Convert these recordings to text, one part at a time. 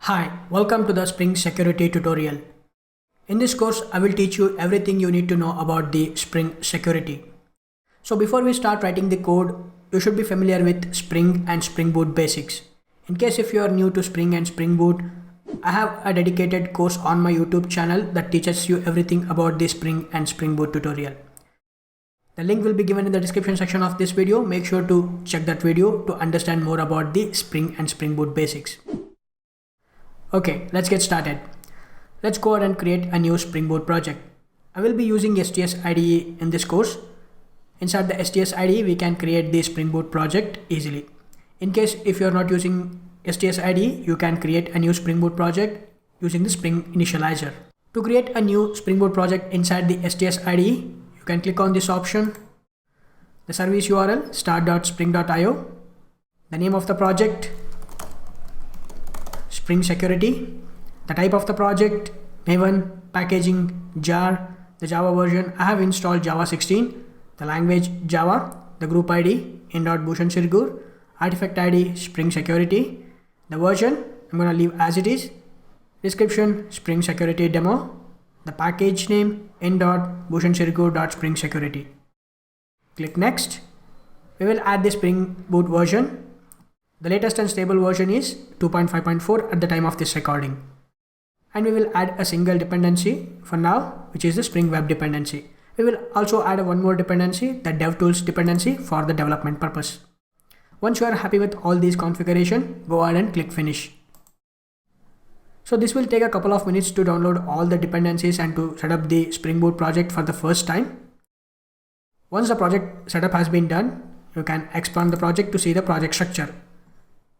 Hi, welcome to the Spring Security tutorial. In this course, I will teach you everything you need to know about the Spring Security. So before we start writing the code, you should be familiar with Spring and Spring Boot basics. In case if you are new to Spring and Spring Boot, I have a dedicated course on my YouTube channel that teaches you everything about the Spring and Spring Boot tutorial. The link will be given in the description section of this video. Make sure to check that video to understand more about the Spring and Spring Boot basics. Okay, let's get started. Let's go ahead and create a new Spring Boot project. I will be using STS IDE in this course. Inside the STS IDE, we can create the Spring Boot project easily. In case if you are not using STS IDE, you can create a new Spring Boot project using the Spring Initializer. To create a new Spring Boot project inside the STS IDE, you can click on this option, the service URL start.spring.io, the name of the project, Spring Security, the type of the project, Maven, packaging, jar, the Java version. I have installed Java 16, the language Java, the group ID, in.Bhushan Sirgur, artifact ID, Spring Security, the version, I'm going to leave as it is, description, Spring Security demo, the package name, in.Bhushan Sirgur.Spring Security. Click next. We will add the Spring Boot version. The latest and stable version is 2.5.4 at the time of this recording. And we will add a single dependency for now, which is the Spring Web dependency. We will also add one more dependency, the DevTools dependency, for the development purpose. Once you are happy with all these configuration, go ahead and click finish. So this will take a couple of minutes to download all the dependencies and to set up the Spring Boot project for the first time. Once the project setup has been done, you can expand the project to see the project structure.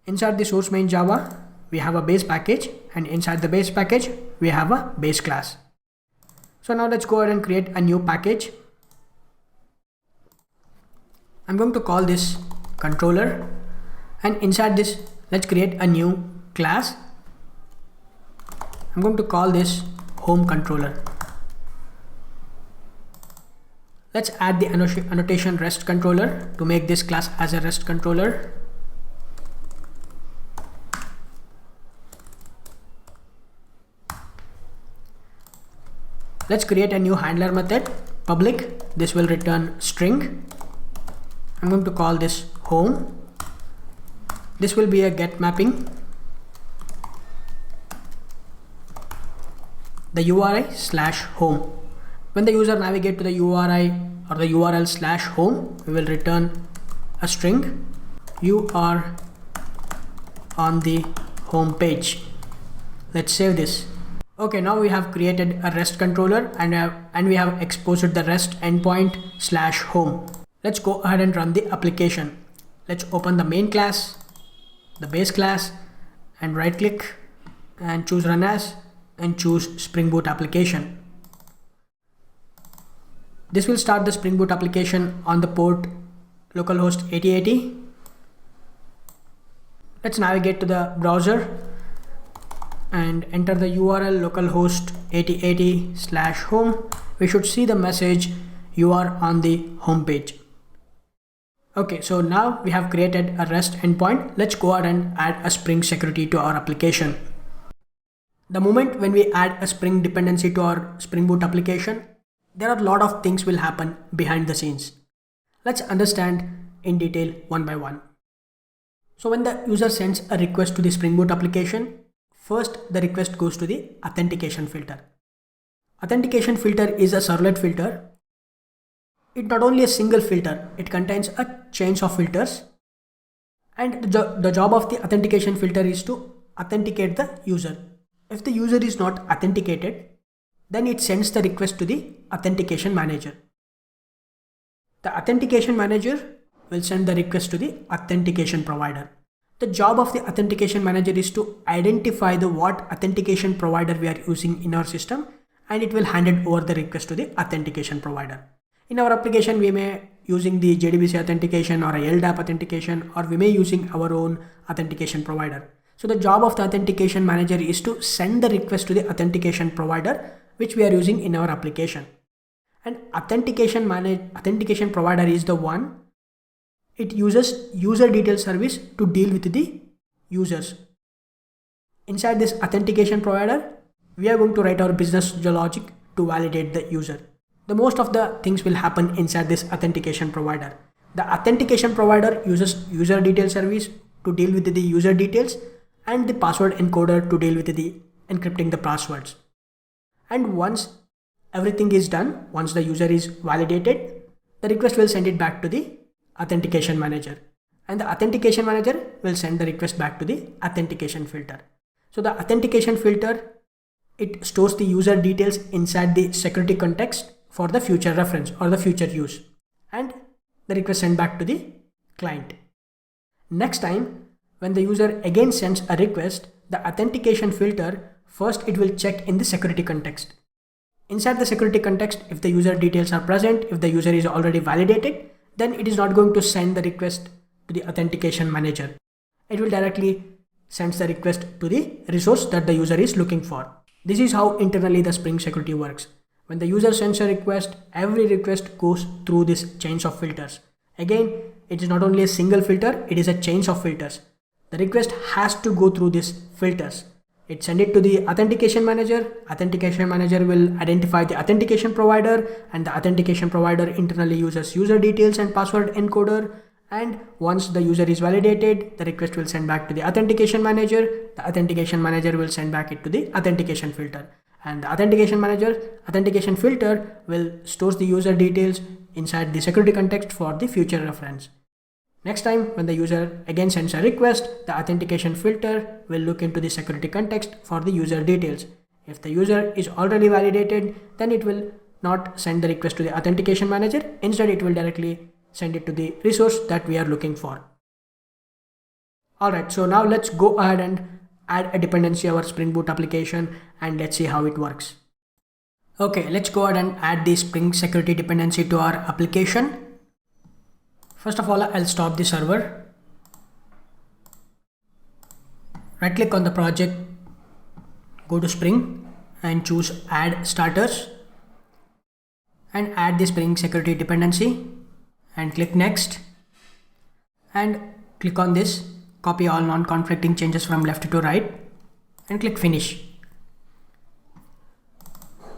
Inside the source main Java, we have a base package, and inside the base package, we have a base class. So now let's go ahead and create a new package. I'm going to call this controller, and inside this, let's create a new class. I'm going to call this home controller. Let's add the annotation REST controller to make this class as a REST controller. Let's create a new handler method, public. This will return string. I'm going to call this home. This will be a get mapping. The URI / home. When the user navigate to the URI or the URL / home, we will return a string. You are on the home page. Let's save this. Okay, now we have created a REST controller and we have exposed the REST endpoint / home. Let's go ahead and run the application. Let's open the main class, the base class, and right click and choose run as and choose Spring Boot application. This will start the Spring Boot application on the port localhost 8080. Let's navigate to the browser and enter the URL localhost 8080 / home. We should see the message, you are on the home page. Okay, so now we have created a REST endpoint. Let's go ahead and add a Spring Security to our application. The moment when we add a Spring dependency to our Spring Boot application, there are a lot of things will happen behind the scenes. Let's understand in detail one by one. So when the user sends a request to the Spring Boot application, first, the request goes to the authentication filter. Authentication filter is a servlet filter. It's not only a single filter, it contains a chain of filters. And the job of the authentication filter is to authenticate the user. If the user is not authenticated, then it sends the request to the authentication manager. The authentication manager will send the request to the authentication provider. The job of the authentication manager is to identify the what authentication provider we are using in our system, and it will hand it over the request to the authentication provider. In our application, we may using the JDBC authentication or a LDAP authentication, or we may using our own authentication provider. So the job of the authentication manager is to send the request to the authentication provider, which we are using in our application. And authentication provider is the one. It uses user detail service to deal with the users. Inside this authentication provider, we are going to write our business logic to validate the user. The most of the things will happen inside this authentication provider. The authentication provider uses user detail service to deal with the user details and the password encoder to deal with the encrypting the passwords. And once everything is done, once the user is validated, the request will send it back to the authentication manager, and the authentication manager will send the request back to the authentication filter. So the authentication filter, it stores the user details inside the security context for the future reference or the future use, and the request sent back to the client. Next time when the user again sends a request, the authentication filter, first it will check in the security context. Inside the security context, if the user details are present, if the user is already validated, then it is not going to send the request to the authentication manager. It will directly send the request to the resource that the user is looking for. This is how internally the Spring Security works. When the user sends a request, every request goes through this chains of filters. Again, it is not only a single filter, it is a chains of filters. The request has to go through these filters. It send it to the authentication manager. Authentication manager will identify the authentication provider, and the authentication provider internally uses user details and password encoder. And once the user is validated, the request will send back to the authentication manager. The authentication manager will send back it to the authentication filter, and the authentication filter will store the user details inside the security context for the future reference. Next time when the user again sends a request, the authentication filter will look into the security context for the user details. If the user is already validated, then it will not send the request to the authentication manager. Instead, it will directly send it to the resource that we are looking for. Alright, so now let's go ahead and add a dependency to our Spring Boot application, and let's see how it works. Okay, let's go ahead and add the Spring Security dependency to our application. First of all, I'll stop the server. Right click on the project, go to Spring and choose Add Starters and add the Spring Security dependency, and click Next and click on this, copy all non-conflicting changes from left to right and click Finish.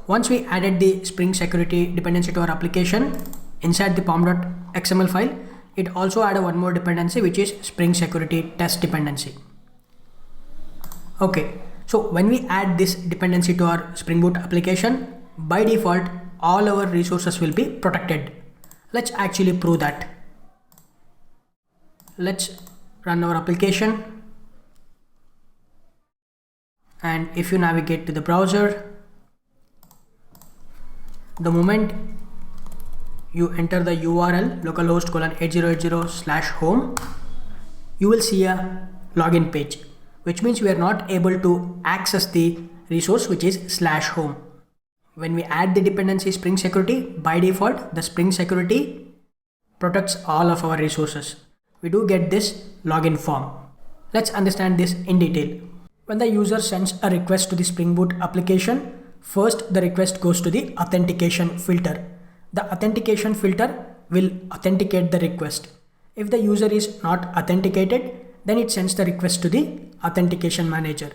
Once we added the Spring Security dependency to our application, inside the pom.xml file, it also added one more dependency, which is Spring Security Test dependency. Okay, so when we add this dependency to our Spring Boot application, by default, all our resources will be protected. Let's actually prove that. Let's run our application. And if you navigate to the browser, the moment you enter the URL localhost :8080/home, you will see a login page, which means we are not able to access the resource which is /home. When we add the dependency Spring Security, by default, the Spring Security protects all of our resources. We do get this login form. Let's understand this in detail. When the user sends a request to the Spring Boot application, first the request goes to the authentication filter. The authentication filter will authenticate the request. If the user is not authenticated, then it sends the request to the authentication manager.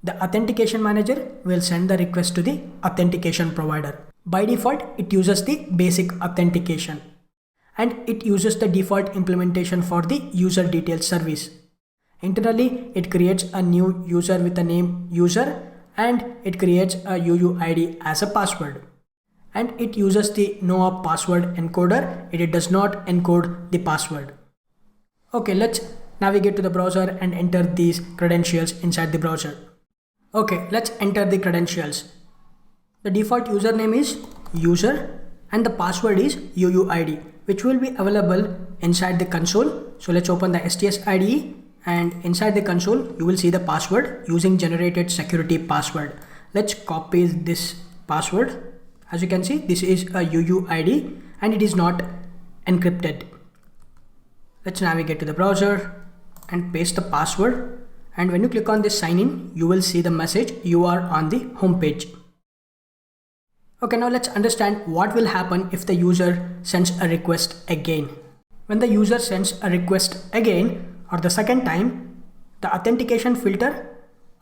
The authentication manager will send the request to the authentication provider. By default, it uses the basic authentication, and it uses the default implementation for the user details service. Internally, it creates a new user with the name user, and it creates a UUID as a password. And it uses the no-op password encoder. It does not encode the password. Okay, let's navigate to the browser and enter these credentials inside the browser. Okay, let's enter the credentials. The default username is user and the password is UUID, which will be available inside the console. So let's open the STS IDE, and inside the console you will see the password using generated security password. Let's copy this password. As you can see, this is a UUID and it is not encrypted. Let's navigate to the browser and paste the password, and when you click on this sign in, you will see the message you are on the home page. Okay, now let's understand what will happen if the user sends a request again. When the user sends a request again or the second time, the authentication filter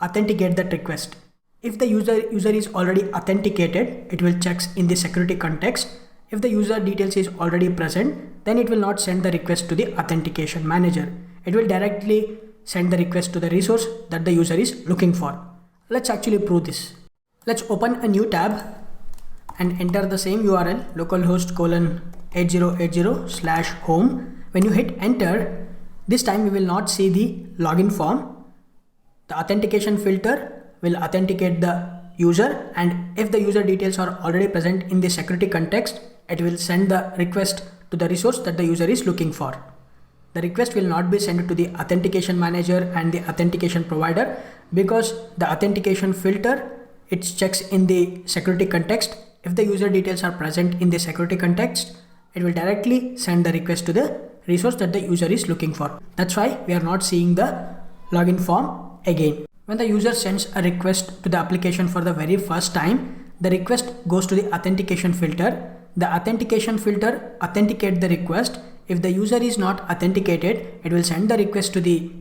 authenticate that request. If the user is already authenticated, it will check in the security context. If the user details is already present, then it will not send the request to the authentication manager. It will directly send the request to the resource that the user is looking for. Let's actually prove this. Let's open a new tab and enter the same URL, localhost:8080/home. When you hit enter, this time we will not see the login form. The authentication filter will authenticate the user, and if the user details are already present in the security context, it will send the request to the resource that the user is looking for. The request will not be sent to the authentication manager and the authentication provider, because the authentication filter, it checks in the security context. If the user details are present in the security context, it will directly send the request to the resource that the user is looking for. That's why we are not seeing the login form again. When the user sends a request to the application for the very first time, the request goes to the authentication filter. The authentication filter authenticates the request. If the user is not authenticated, it will send the request to the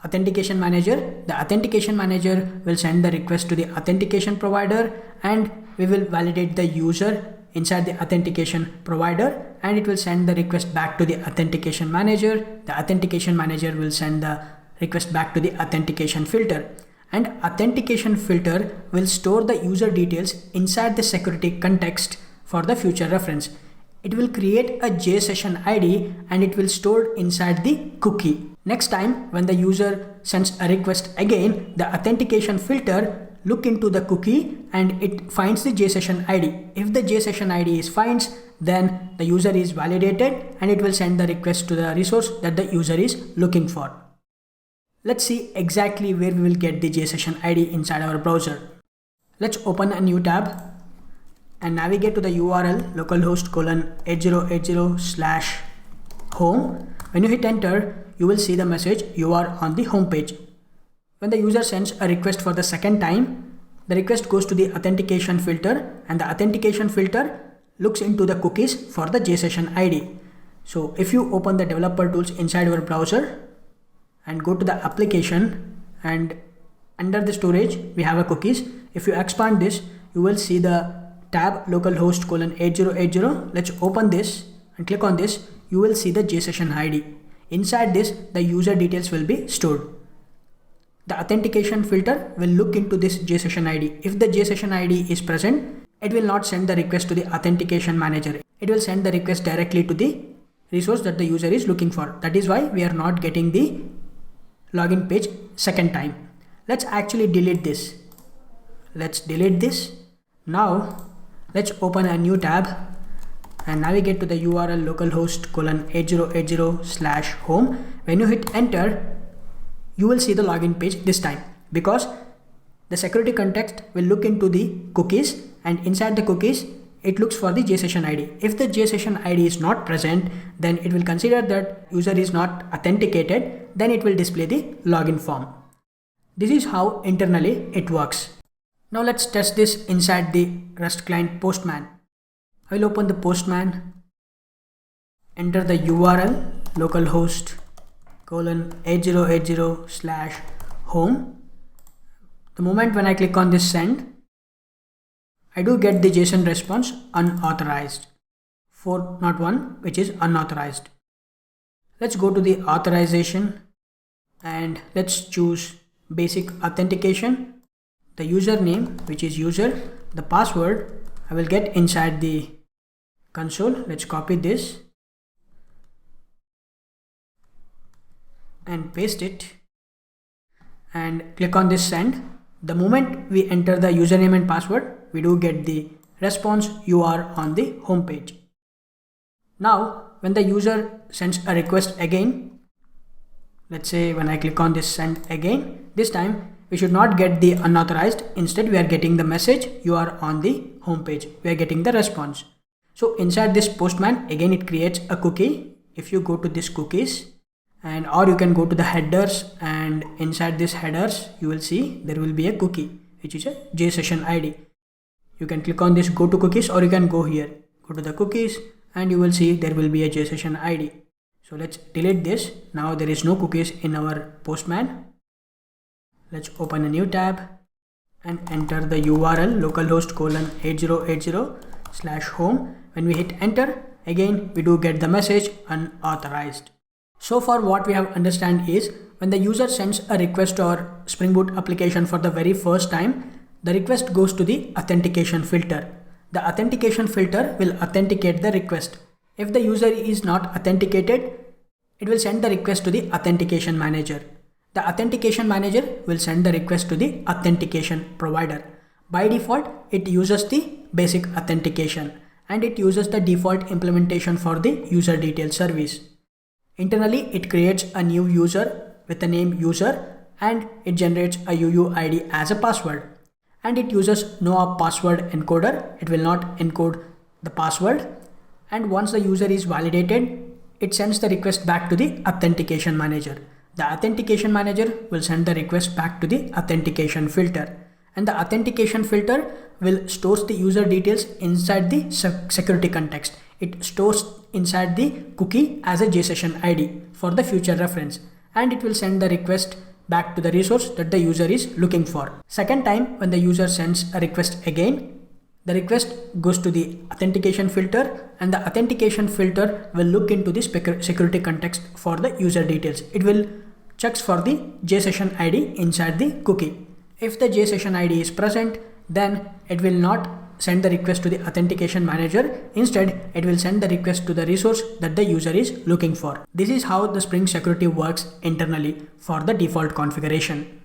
authentication manager. The authentication manager will send the request to the authentication provider, and we will validate the user inside the authentication provider, and it will send the request back to the authentication manager. The authentication manager will send the request back to the authentication filter, and authentication filter will store the user details inside the security context for the future reference. It will create a JSession ID and it will store inside the cookie. Next time when the user sends a request again, the authentication filter look into the cookie and it finds the JSession ID. If the JSession ID is finds, then the user is validated and it will send the request to the resource that the user is looking for. Let's see exactly where we will get the JSession ID inside our browser. Let's open a new tab and navigate to the URL localhost:8080/home. When you hit enter, you will see the message you are on the home page. When the user sends a request for the second time, the request goes to the authentication filter, and the authentication filter looks into the cookies for the JSession ID. So if you open the developer tools inside your browser and go to the application, and under the storage we have a cookies. If you expand this, you will see the tab localhost:8080. Let's open this and click on this. You will see the JSession ID. Inside this, the user details will be stored. The authentication filter will look into this JSession ID. If the JSession ID is present, it will not send the request to the authentication manager. It will send the request directly to the resource that the user is looking for. That is why we are not getting the login page second time. Let's actually delete this. Let's delete this. Now let's open a new tab and navigate to the URL localhost:8080/home. When you hit enter, you will see the login page this time, because the security context will look into the cookies, and inside the cookies it looks for the JSession ID. If the JSession ID is not present, then it will consider that user is not authenticated, then it will display the login form. This is how internally it works. Now let's test this inside the REST client Postman. I will open the Postman, enter the URL localhost:8080/home. The moment when I click on this send, I do get the JSON response unauthorized 401, which is unauthorized. Let's go to the authorization and let's choose basic authentication. The username, which is user, the password I will get inside the console. Let's copy this and paste it and click on this send. The moment we enter the username and password, we do get the response you are on the home page. Now when the user sends a request again, let's say when I click on this send again, this time we should not get the unauthorized. Instead we are getting the message you are on the home page. We are getting the response. So inside this Postman, again it creates a cookie. If you go to this cookies, and or you can go to the headers, and inside this headers you will see there will be a cookie which is a JSession ID. You can click on this go to cookies, or you can go here, go to the cookies, and you will see there will be a JSession ID. So let's delete this. Now there is no cookies in our Postman. Let's open a new tab and enter the URL localhost colon 8080/home. When we hit enter, again we do get the message unauthorized. So far what we have understand is when the user sends a request or Spring Boot application for the very first time, the request goes to the authentication filter. The authentication filter will authenticate the request. If the user is not authenticated, it will send the request to the authentication manager. The authentication manager will send the request to the authentication provider. By default, it uses the basic authentication and it uses the default implementation for the user detail service. Internally, it creates a new user with the name user and it generates a UUID as a password. And it uses no password encoder. It will not encode the password. And once the user is validated, it sends the request back to the authentication manager. The authentication manager will send the request back to the authentication filter. And the authentication filter will store the user details inside the security context. It stores inside the cookie as a JSession ID for the future reference. And it will send the request back to the resource that the user is looking for. Second time, when the user sends a request again, the request goes to the authentication filter and the authentication filter will look into the security context for the user details. It will checks for the JSession ID inside the cookie. If the JSession ID is present, then it will not send the request to the authentication manager. Instead, it will send the request to the resource that the user is looking for. This is how the Spring Security works internally for the default configuration.